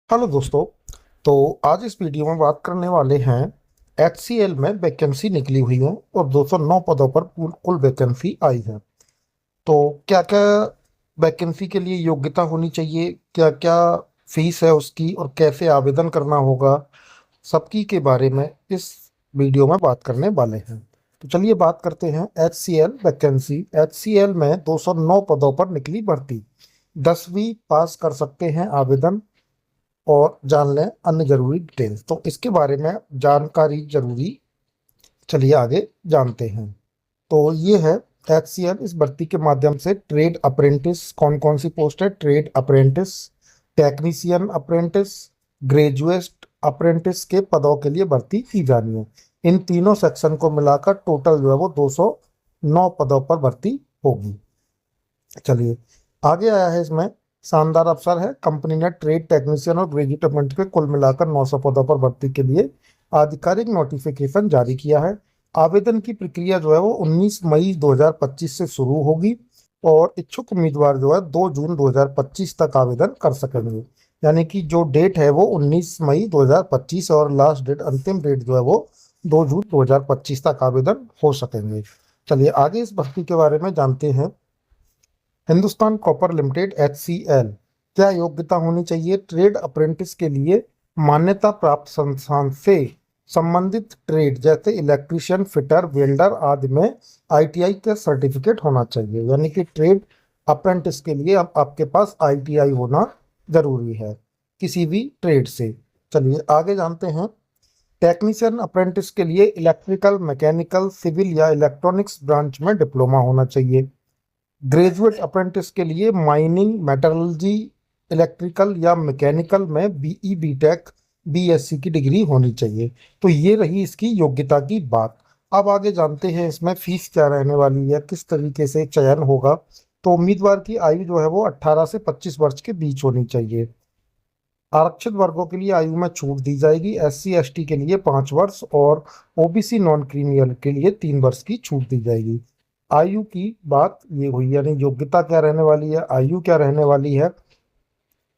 Hello दोस्तों। तो आज इस वीडियो में बात करने वाले हैं HCL में वैकेंसी निकली हुई है और 209 पदों पर कुल वैकेंसी आई है। तो क्या क्या वैकेंसी के लिए योग्यता होनी चाहिए, क्या क्या फीस है उसकी और कैसे आवेदन करना होगा, सबकी के बारे में इस वीडियो में बात करने वाले हैं। तो चलिए बात करते हैं HCL वैकेंसी। HCL में 209 पदों पर निकली भर्ती। 10वीं पास कर सकते हैं आवेदन और जान लें अन्य जरूरी डिटेल्स। तो इसके बारे में जानकारी जरूरी, चलिए आगे जानते हैं। तो ये है HCL। इस भर्ती के माध्यम से ट्रेड अप्रेंटिस, कौन कौन सी पोस्ट है, trade apprentice, technician apprentice, graduate apprentice के पदों के लिए भर्ती की जानी है। इन तीनों सेक्शन को मिलाकर टोटल जो है वो 209 पदों पर भर्ती होगी। चलिए आगे आया है इसमें शानदार अवसर है। कंपनी ने ट्रेड टेक्नीशियन और ग्रेजुएट अप्रेंटिस के कुल मिलाकर 900 पदों पर भर्ती के लिए आधिकारिक नोटिफिकेशन जारी किया है। आवेदन की प्रक्रिया जो है वो 19 मई 2025 से शुरू होगी और इच्छुक उम्मीदवार जो है 2 जून 2025 तक आवेदन कर सकेंगे। यानी कि जो डेट है वो 19 मई 2025 और लास्ट डेट, अंतिम डेट जो है वो 2 जून 2025 तक आवेदन हो सकेंगे। चलिए आगे इस भर्ती के बारे में जानते हैं। Hindustan copper limited HCL। क्या योग्यता होनी चाहिए? ट्रेड अप्रेंटिस के लिए मान्यता प्राप्त संस्थान से संबंधित ट्रेड जैसे इलेक्ट्रीशियन, फिटर, वेल्डर आदि में ITI का सर्टिफिकेट होना चाहिए। यानी कि ट्रेड अप्रेंटिस के लिए अब आपके पास ITI होना जरूरी है किसी भी ट्रेड से। चलिए आगे जानते हैं। टेक्नीशियन अप्रेंटिस के लिए इलेक्ट्रिकल, मैकेनिकल, सिविल या इलेक्ट्रॉनिक्स ब्रांच में डिप्लोमा होना चाहिए। ग्रेजुएट अप्रेंटिस के लिए माइनिंग, मेटलर्जी, इलेक्ट्रिकल या मैकेनिकल में BE, BTech, BSc की डिग्री होनी चाहिए। तो ये रही इसकी योग्यता की बात। अब आगे जानते हैं इसमें फीस क्या रहने वाली है, किस तरीके से चयन होगा। तो उम्मीदवार की आयु जो है वो 18 से 25 वर्ष के बीच होनी चाहिए। आरक्षित वर्गों के लिए आयु में छूट दी जाएगी। SC ST के लिए 5 वर्ष और OBC नॉन क्रीमियल के लिए 3 वर्ष की छूट दी जाएगी। आयु की बात ये हुई, यानी योग्यता क्या रहने वाली है, आयु क्या रहने वाली है,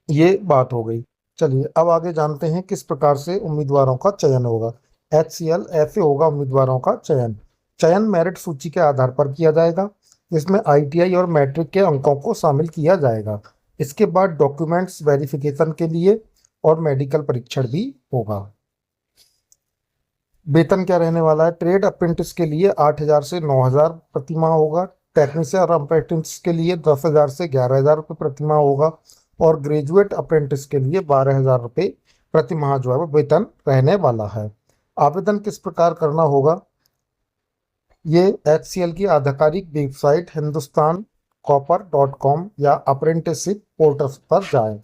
ये बात हो गई। चलिए अब आगे जानते हैं किस प्रकार से उम्मीदवारों का चयन होगा। HCL ऐसे होगा उम्मीदवारों का चयन। चयन मेरिट सूची के आधार पर किया जाएगा, जिसमें ITI और मैट्रिक के अंकों को शामिल किया जाएगा। इसके बाद डॉक्यूमेंट्स वेरिफिकेशन के लिए और मेडिकल परीक्षण भी होगा। वेतन क्या रहने वाला है? ट्रेड अप्रेंटिस के लिए 8,000 से 9,000 प्रति माह होगा। टेक्नीशियन और अप्रेंटिस के लिए 10,000 से 11,000 रुपये प्रति माह होगा और ग्रेजुएट अप्रेंटिस के लिए 12,000 रुपये प्रति माह जो है वो वेतन रहने वाला है। आवेदन किस प्रकार करना होगा? ये HCL की आधिकारिक वेबसाइट hindusthancopper.com या अप्रेंटिसशिप पोर्टल पर जाएं।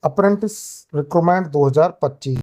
Apprentice recruitment 2025